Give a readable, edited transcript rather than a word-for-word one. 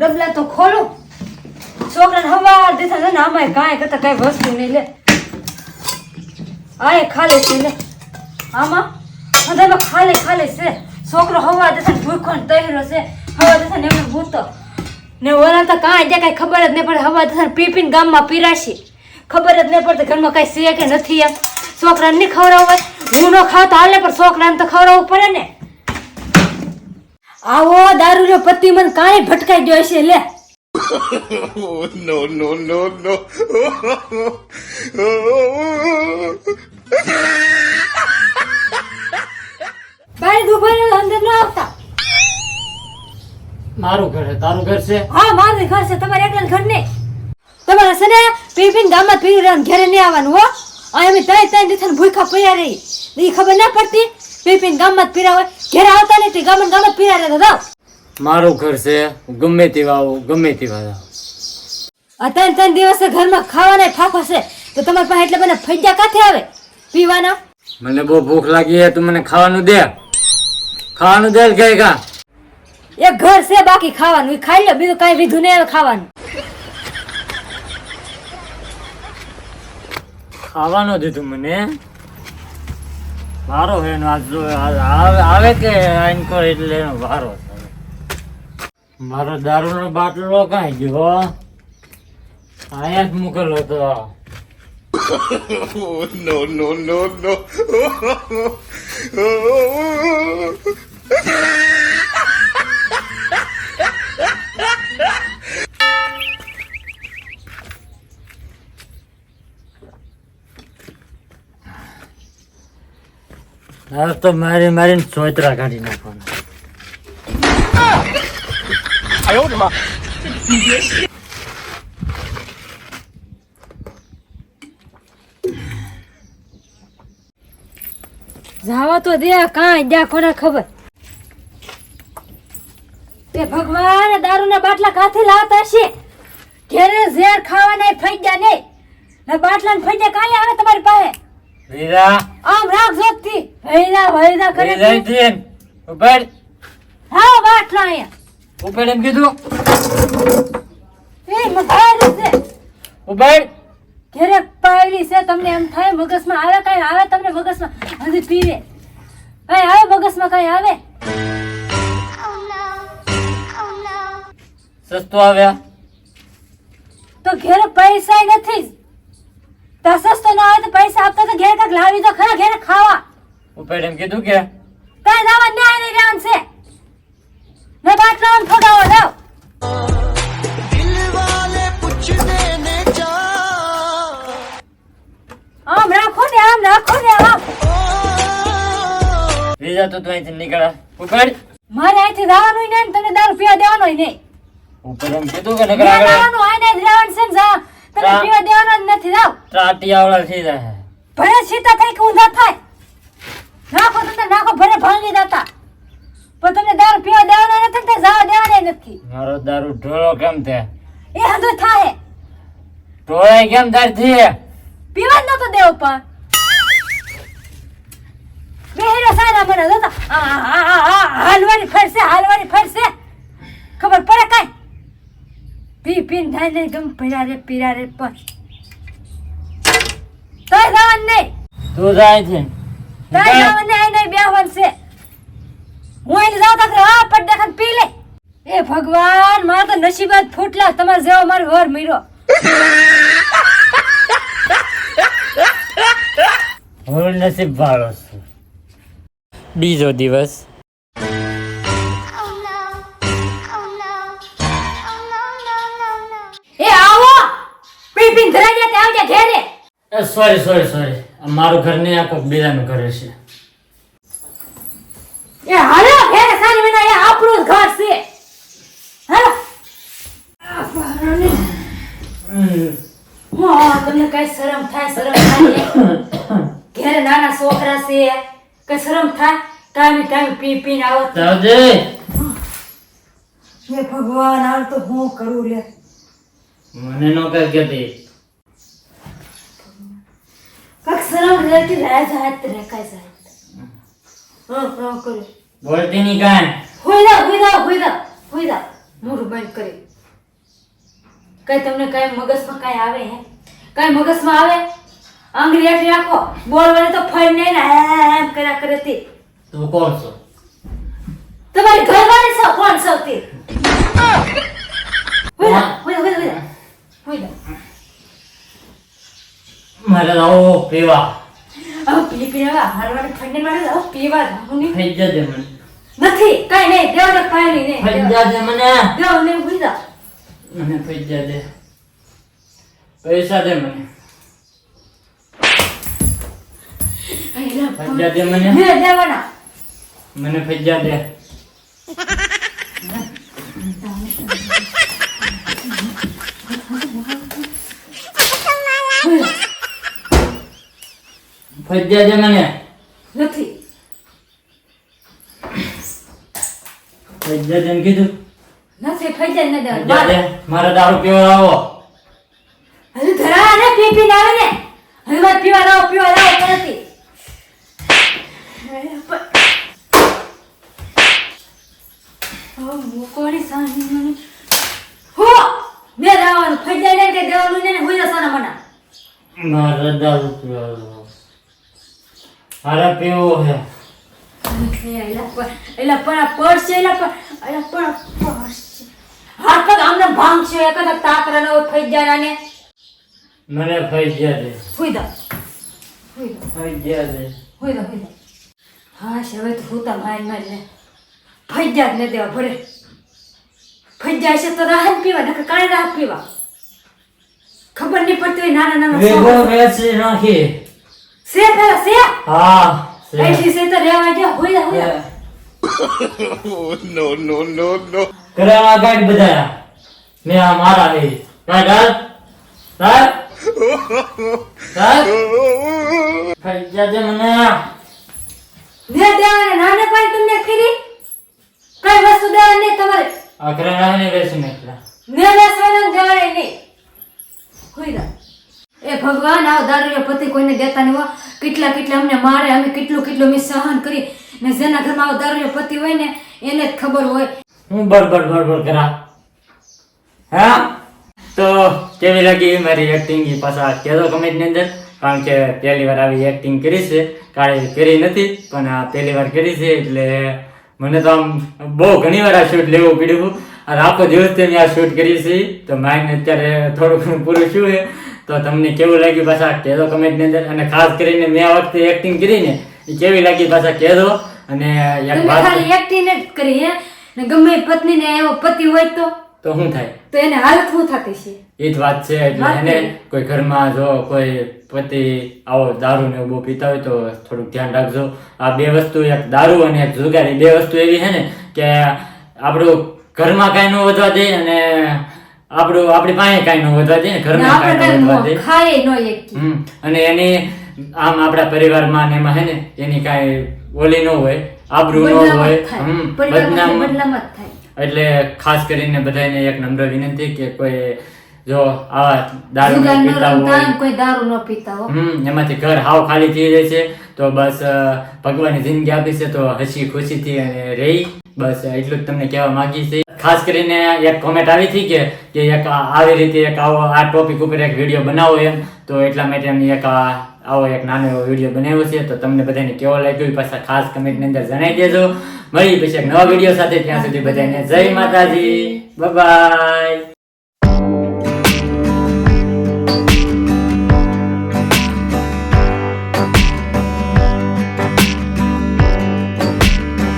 ડબલા તો ખોલું. છોકરાને હવા દેતા ને આમાં કાંઈ કરતા કઈ વસ્તુ નહીં લે. આ ખાલી છે લે. આમાં બધામાં ખાલી ખાલી છે. છોકરો હવા દેતા ભૂખો ને તહેરો છે. હવા દેતા ને એમને ભૂતો ને ઓલા તો કાંઈ જે કાંઈ ખબર જ નહીં પડે. હવા દેતા પી પીને ગામમાં પીરાશી. ખબર જ નહીં પડતી ઘરમાં કાંઈ છે કે નથી. એમ છોકરાને નહીં ખવડાવવું હોય. હું ન ખાવ તો હાલે પણ છોકરાને તો ખવડાવવું પડે ને. આવો દારૂ પતિ મને કાંઈ ભટકાઈ ગયો છે લે. No, no, no, no. બાય દુભાઈ અંદર ન આવતા. મારું ઘર છે તારું ઘર છે? હા મારું ઘર છે. તમારે એકલા ઘર નહીં. તમારે છે ને પીપીને ગામમાં પી રહ્યા ઘરે નહીં આવવાનું હો. અમે ત્રણ દિવસ ભૂખા પડ્યા રહી. એ ખબર ના પડતી. પીપીને ગામમાં જ પીરા હોય. ઘરે આવતા નહીં ગામમાં જ પીરા રહેતા જાવ. મારું ઘર છે. ગમે તેવા આવું ગમે તેવા જાવ. આ ત્રણ દિવસે ઘરમાં ખાવાના ફાફા છે તો તમારી પાસે એટલે મને ફૈજા કાંથી આવે પીવાના? મને બહુ ભૂખ લાગી છે. તું મને ખાવાનું દે. ખાવાનું દે કે કા? એક ઘર છે બાકી ખાવાનું એ ખાઈ લો. બીજું કાંઈ વિધું નહીં આવે ખાવાનું. ખાવાનું દીધું મને. વારો હે ને આજ આવે કે આઈનકો એટલે એનો વારો છે. મારો દારૂનો બાટલો કાંઈ ગયો? અહીંયા જ મૂકેલો હતો. No, no, no, no. હા તો મારી મારીને સોયત્રા કાઢી નાખવાના. જાવા તો દે કાંઈ જ્યાં કોને ખબર. એ ભગવાન દારૂના બાટલા કાથી લાવતા છે? ઘેરે ઝેર ખાવાના ફૈજા નહીં ને બાટલા ને ફૈજા કાલે આવે તમારી પાસે? વીરા આમ રાખજો થી ભૈરા કરે વીરા જીન ઉપર હા બાટલા અહીંયા ઉપર એમ કીધું. એ મધારી છે ઉપર ઘેરે પાયલી છે. તમને એમ થાય મગજમાં આવે કાંઈ આવે તમને મગજમાં હજી પીવે કાંઈ આવે મગજમાં કાંઈ આવે? સસ્તું આવ્યા તો ઘેરે પૈસા નથી. તો સસ્તો ના આવે તો પૈસા આપતા તો ઘેર કાંઈક લાવી દો ખરા ઘેરે ખાવા. ઉપર એમ કીધું કે કાંઈ દાવા ન્યાય નહીં રહેવાનું છે ને બાટલા ફોડાવો જાવ. આમ રાખો ને આમ. વીરા તો તું અહીંથી નીકળ્યા. ઉપર મારે અહીંથી જવાનું નહીં ને તને દારૂ પીવા દેવાનો નહીં. ઉપર એમ કીધું કે નકર આગળ જવાનું આને જ રહેવાનું છે ને જા. તને પીવા દેવાનો જ નથી જાવ. ત્રાટિયાવાળા થઈ જાય. ભરે સીતા થઈ કે ઊંધા થાય. નાખો તમને નાખો ભરે ભાંગી જતા પણ તમને દારૂ પીવા દેવાનો નથી ને જવા દેવાના નથી. મારો દારૂ ઢોળો કેમ થાય? એ હંધો થાય ઢોળાય કેમ તારથી? પીવા જ નતો દેવો પણ બેહીરો સારા મને જોતા હાલવાની ફરશે ખબર પડે કાંઈ? પીન થાય નહીં ગમ પીરા રે પણ તોય જવાનું નહીં. તું જાય છે તોય જવાનું નહીં બેહવાનું છે. હું એને જાઉં તો આ પટ દેખાને પી લે. એ ભગવાન મારા તો નસીબાત ફૂટલા તમારે જેવો મારો વર મીરો. હું નસીબ વાળો છું. બીજો દિવસ. એ આવો પીન ધરાઈ જાય આવજે ઘેરે. સોરી મારું ઘર નહીં આ કોઈક બીજાનું ઘર છે. એ હાલો ઘેરે સારી વિના એ આપણું જ ઘર છે. હાલો તમને કઈ શરમ થાય ઘેરે નાના છોકરા છે કઈ શરમ થાય? કામી પીને આવો. જાવજે. હે ભગવાન હાલ તો હું કરું લે. મને નો કર કેતી. કક શરમ રહેતી રાજા હાથ રેખાય જાય. હા કરે બોલતી નહીં કાંઈ. હોઈ જા મોઢું બંધ કરી. કઈ તમને કઈ મગજમાં કઈ આવે હે? કઈ મગજમાં આવે? આંગળી આટલી રાખો, બોલવાને તો ફળ નહીં ને એમ કર્યા કરે તે. તું કોણ છો? તમારી ઘરવાળી છો, કોણ છો તે? હોય જા. મારે આવો પીવા હવે પીવા હારવાડી ઠંડી મારે આવો પીવા જાઉં થઈ જજે મને નથી કઈ નહીં દેવ ને પાણી નહીં થઈ જજે મને દેવ ને ભૂજા મને થઈ જજે પૈસા દે મને ફજ્જા દે મને મેં દેવાના મને ફજ્જા દે ફજ્જા દે મને નથી ફજ્જા દે એમ કીધું નથી ફજ્જા ન ફજ્જા દે દેવા મારા દારૂ પીવા આવો હજુ ધરા ને પી આવે ને હવે વાત પીવા લાવો નથી કોની સાની હો મેં રાવણ ફજ્જા ને કે દેવાનું ને હોઈ જસના મના મારા દારૂ પીવા આવો મારા પીવો હે એલા પણ પર્સ છે એલા પણ પર્સ હાથ પગ આમને ભાંગ છે એક જ તાકરા નો થઈ જાય ને મને ફજ્જા દે હોઈ દા ફજ્જા દે હા હવે તો હોતા માર ને ફજ્જા જ ન દેવા ભરે ફજ્જા છે તો રાહત પીવા નકર કાઈ રાહત પીવા ખબર નહીં પડતી હોય નાના વેગો વેચી નાખી સે પેલા સે હા ऐसी से तो रेवा जा होया होया Oh, no, no, no, no. કરાવા ગાડી બધાયા મે આ મારા હે કાઢ કાઢ ફજ્જા દે મને ને દેવાને નાને પાઈ તમને ખીરી કઈ વસ્તુ દેવા નહીં તમારે આખરે નાને બેસી નાખલા ને બેસવાના દેવાને નહીં હોઈરા એ ભગવાન આવ દારૂ પતિ કોઈને દેતા નહીં હો કેટલા અમને મારે અમે કેટલું મેં સહન કરી ને જેના ઘરમાં આવ દારૂ પતિ હોય ને એને જ ખબર હોય હું બડબડ કરા હા તો કેવી લાગી મારી એક્ટિંગ ઈ પાછા કહેજો કમેન્ટ ની અંદર કારણ કે પહેલી વાર આવી એક્ટિંગ કરી છે કાલે કરી નથી પણ આ પહેલી વાર કરી છે એટલે મને તો આમ બહુ ઘણી વાર આ શૂટ લેવું પડ્યું અને આખો દિવસ મેં આ શૂટ કરી છે તો માઇન્ડ અત્યારે થોડું ઘણું પૂરું શું છે તો તમને કેવું લાગ્યું પાછા કહેજો કમેન્ટ ની અંદર અને ખાસ કરીને મેં આ વખતે એક્ટિંગ કરીને એ કેવી લાગી પાછા કહેજો અને એક તમે વાત ખાલી એક્ટિંગ જ કરી હે ને ગમે પત્ની ને એવો પતિ હોય તો શું થાય તો એને હાલત શું થતી છે એ જ વાત છે એટલે વાત એને છે. કોઈ ઘરમાં જો કોઈ પતિ આવો દારૂ ને એવું બહુ પીતા હોય તો થોડુંક ધ્યાન રાખજો આ બે વસ્તુ એક દારૂ અને એક જુગારી બે વસ્તુ એવી છે ને કે આપણું ઘરમાં કાંઈ ન વધવા દે અને આપણી પાસે કાંઈ ન વધવા દે ને ને ઘરમાં આપણે કાંઈ ન વધવા કઈ દે ખાય નો એક અને એની આમ આપણા પરિવારમાં ને એમાં હે ને એની કાંઈ ઓલી ન હોય આબરૂ ન હોય બદનામ બદનામ જ થાય એટલે ખાસ કરીને બધાને એક નમ્ર વિનંતી કે કોઈ જો આવા દારૂ જુગાર ન પીતા રમતા હોય ને કોઈ દારૂ ન પીતા હો એમાંથી ઘર હાવ ખાલી થઈ જાય છે તો બસ ભગવાનની જિંદગી આપી છે તો હસી ખુશીથી અને રહી બસ એટલું જ તમને કહેવા માંગી છે ખાસ કરીને એક કોમેન્ટ આવી હતી કે એક આવી રીતે એક આવો આ ટોપિક ઉપર એક વિડીયો બનાવો એમ તો એટલા માટે અમે એક આવો એક નાનો એવો વિડીયો બનાવ્યો છે તો તમને બધાને કેવો લાગ્યો એ પાછા ખાસ કમેન્ટની અંદર જણાવી દેજો મળી પછી એક નવા વિડીયો સાથે ત્યાં સુધી બધાને જય માતાજી બાય બાય